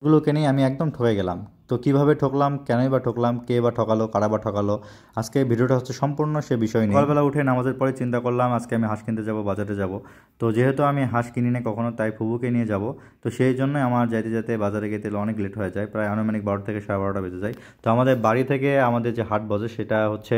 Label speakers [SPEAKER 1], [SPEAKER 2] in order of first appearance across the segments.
[SPEAKER 1] এগুলোকে নিয়ে আমি একদম ঠকে গেলাম। তো কিভাবে ঠকলাম, কেনই বা ঠকলাম, কে বা ঠকালো, কারা বা ঠকালো, আজকে ভিডিওটা হচ্ছে সম্পূর্ণ সে বিষয় নিয়ে। সকালবেলা উঠে নামাজের পরে চিন্তা করলাম আজকে আমি হাঁস কিনতে যাব, বাজারে যাব। তো যেহেতু আমি হাঁস কিনি না কখনো, তাই ফুবুকে নিয়ে যাব। তো সেই জন্যই আমার যেতে যেতে বাজারে যেতে অনেক লেট হয়ে যায়, প্রায় আনুমানিক 12 থেকে 12:30 বেজে যায়। তো আমাদের বাড়ি থেকে আমাদের যে হাট বসে সেটা হচ্ছে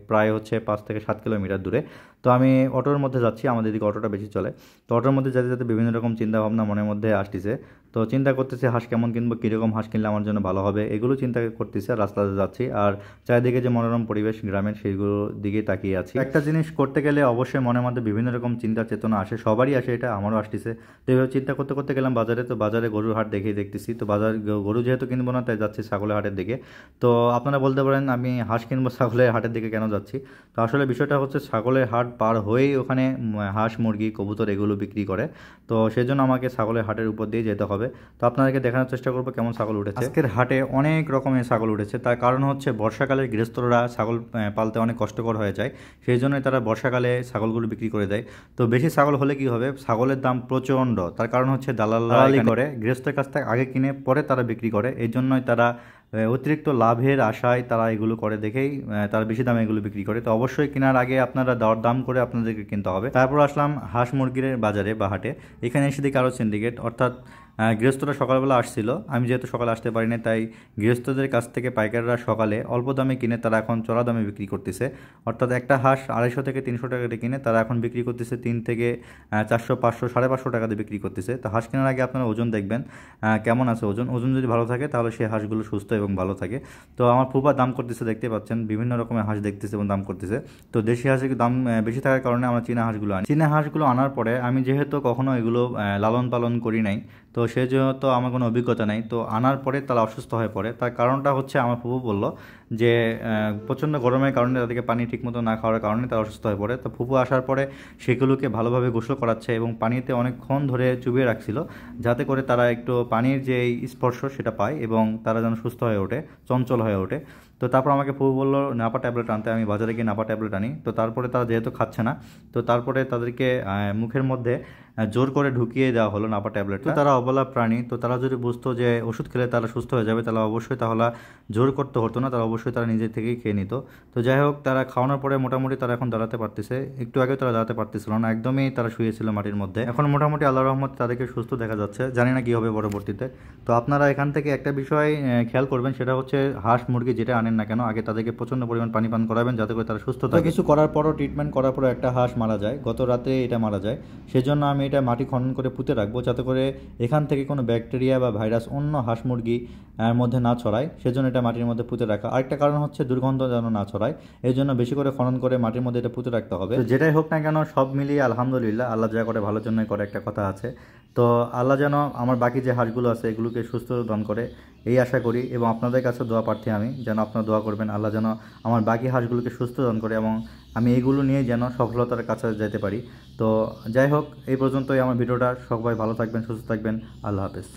[SPEAKER 1] প্রায় হচ্ছে 5 থেকে 7 কিলোমিটার দূরে। তো আমি অটোর মধ্যে যাচ্ছি, আমাদের এদিকে অটোটা বেশি চলে। তো অটোর মধ্যে যেতে যেতে বিভিন্ন রকম চিন্তা ভাবনা মনের মধ্যে আসতেছে। তো চিন্তা করতেছি হাঁস কেমন কিনবো, কীরকম হাঁস কিনলে আমার জন্য ভালো হবে, এগুলো চিন্তা করতেছি। আর রাস্তাতে যাচ্ছি আর চারিদিকে যে মনোরম পরিবেশ গ্রামের, সেইগুলোর দিকে তাকিয়ে আছি। একটা জিনিস করতে গেলে অবশ্যই মনের মধ্যে বিভিন্ন রকম চিন্তা চেতনা আসে, সবারই আসে, এটা আমারও আসতেছে। তো এইভাবে চিন্তা করতে করতে গেলাম বাজারে। তো বাজারে গরুর হাট দেখতেছি। তো গরু যেহেতু কিনবো না, তাই যাচ্ছি ছাগলের হাটের দিকে। তো আপনারা বলতে পারেন আমি হাঁস কিনবো ছাগলের হাটের দিকে কেন যাচ্ছি। তো আসলে বিষয়টা হচ্ছে ছাগলের হাট পার হয়েই ওখানে হাঁস, মুরগি, কবুতর এগুলো বিক্রি করে। তো সেজন্য আমাকে ছাগলের হাটের উপর দিয়ে যেতে হবে। তো আপনাদেরকে দেখানোর চেষ্টা করবো কেমন ছাগল উঠেছে। আজকের হাটে অনেক রকমের ছাগল উঠেছে, তার কারণ হচ্ছে বর্ষাকালে গৃহস্থরা ছাগল পালতে অনেক কষ্টকর হয়ে যায়, সেই জন্যই তারা বর্ষাকালে ছাগলগুলো বিক্রি করে দেয়। তো বেশি ছাগল হলে কি হবে, ছাগলের দাম প্রচণ্ড, তার কারণ হচ্ছে দালালি করে, গৃহস্থের কাছ থেকে আগে কিনে পরে তারা বিক্রি করে। এই জন্যই তারা অতিরিক্ত লাভের আশায় তারা এগুলো করে দেখেই তারা বেশি দামে এগুলো বিক্রি করে। তো অবশ্যই কেনার আগে আপনারা দাম করে আপনাদেরকে কিনতে হবে। তারপর আসলাম হাঁস মুরগির বাজারে বা হাটে। এখানে এসে দেখি আরও সিন্ডিকেট, অর্থাৎ গৃহস্থরা সকালবেলা আসছিল, আমি যেহেতু সকালে আসতে পারি না, তাই গৃহস্থদের কাছ থেকে পাইকাররা সকালে অল্প দামে কিনে তারা এখন চড়া দামে বিক্রি করতেছে। অর্থাৎ একটা হাঁস 250 থেকে 300 টাকাতে কিনে তারা এখন বিক্রি করতেছে 3 থেকে 400, 500, 550 টাকাতে বিক্রি করতেছে। তো হাঁস কেনার আগে আপনারা ওজন দেখবেন কেমন আছে ওজন যদি ভালো থাকে তাহলে সেই হাঁসগুলো সুস্থ এবং ভালো থাকে। তো আমার ফুপা দাম করতেছে, দেখতে পাচ্ছেন বিভিন্ন রকমের হাঁস দেখতেছে এবং দাম করতেছে। তো দেশি হাঁসের দাম বেশি থাকার কারণে আমরা চীনা হাঁসগুলো আনি। চীনা হাঁসগুলো আনার পরে আমি যেহেতু কখনো এগুলো লালন পালন করি নাই, তো সেই জন্য তো আমার কোনো অভিজ্ঞতা নেই। তো আনার পরে তারা অসুস্থ হয়ে পড়ে, তার কারণটা হচ্ছে আমার ফুপু বলল যে প্রচণ্ড গরমের কারণে তাদেরকে পানি ঠিকমতো না খাওয়ার কারণে তারা অসুস্থ হয়ে পড়ে। তো ফুপু আসার পরে সেগুলোকে ভালোভাবে গোসল করাচ্ছে এবং পানিতে অনেকক্ষণ ধরে চুবিয়ে রাখছিল, যাতে করে তারা একটু পানির যে স্পর্শ সেটা পায় এবং তারা যেন সুস্থ হয়ে ওঠে, চঞ্চল হয়ে ওঠে। তো তারপর আমাকে ফুপু বললো নাপা ট্যাবলেট আনতে, আমি বাজারে গিয়ে নাপা ট্যাবলেট আনি। তো তারপরে তারা যেহেতু খাচ্ছে না, তো তারপরে তাদেরকে মুখের মধ্যে জোর করে ঢুকিয়ে দেওয়া হলো নাপা ট্যাবলেট। তো তারা অবলা প্রাণী, তো তারা যদি বুঝতো যে ওষুধ খেলে তারা সুস্থ হয়ে যাবে, তাহলে অবশ্যই তাহলে জোর করতে হতো না, তারা অবশ্যই তারা নিজে থেকেই খেয়ে নিত। তো যাই হোক, তারা খাওয়ানোর পরে মোটামুটি তারা এখন দাঁড়াতে পারতেছে, একটু আগে তারা দাঁড়াতে পারতেছিল না, একদমই তারা শুয়েছিল মাটির মধ্যে। এখন মোটামুটি আল্লাহ রহমত তাদেরকে সুস্থ দেখা যাচ্ছে, জানি না কী হবে পরবর্তীতে। তো আপনারা এখান থেকে একটা বিষয় খেয়াল করবেন, সেটা হচ্ছে হাঁস মুরগি যেটা আনেন না কেন, আগে তাদেরকে প্রচণ্ড পরিমাণ পানি পান করাবেন, যাতে করে তারা সুস্থ থাকে। কিছু করার পরও, ট্রিটমেন্ট করার পরও একটা হাঁস মারা যায়, গত রাতে এটা মারা যায়। সেজন্য আমি এটা মাটি খনন করে পুঁতে রাখবো, যাতে করে এখান থেকে কোনো ব্যাকটেরিয়া বা ভাইরাস অন্য হাঁস মুরগি মধ্যে না ছড়ায়, সেজন্য এটা মাটির মধ্যে পুঁতে রাখা। আরেকটা কারণ হচ্ছে দুর্গন্ধ যেন না ছড়ায়, এই জন্য বেশি করে খনন করে মাটির মধ্যে এটা পুঁতে রাখতে হবে। যেটাই হোক না কেন, সব মিলিয়ে আলহামদুলিল্লাহ, আল্লাহ যা করে ভালোর জন্যই করে, একটা কথা আছে। তো আল্লাহ যেন আমার বাকি যে হাঁসগুলো আছে এগুলোকে সুস্থ দান করে, এই আশা করি। এবং আপনাদের কাছে দোয়া প্রার্থী আমি, যেন আপনারা দোয়া করবেন আল্লাহ যেন আমার বাকি হাঁসগুলোকে সুস্থ দান করে এবং আমি এইগুলো নিয়ে যেন সফলতার কাছে যেতে পারি। তো যাই হোক, এই পর্যন্তই আমার ভিডিওটা। সবাই ভালো থাকবেন, সুস্থ থাকবেন, আল্লাহ হাফেজ।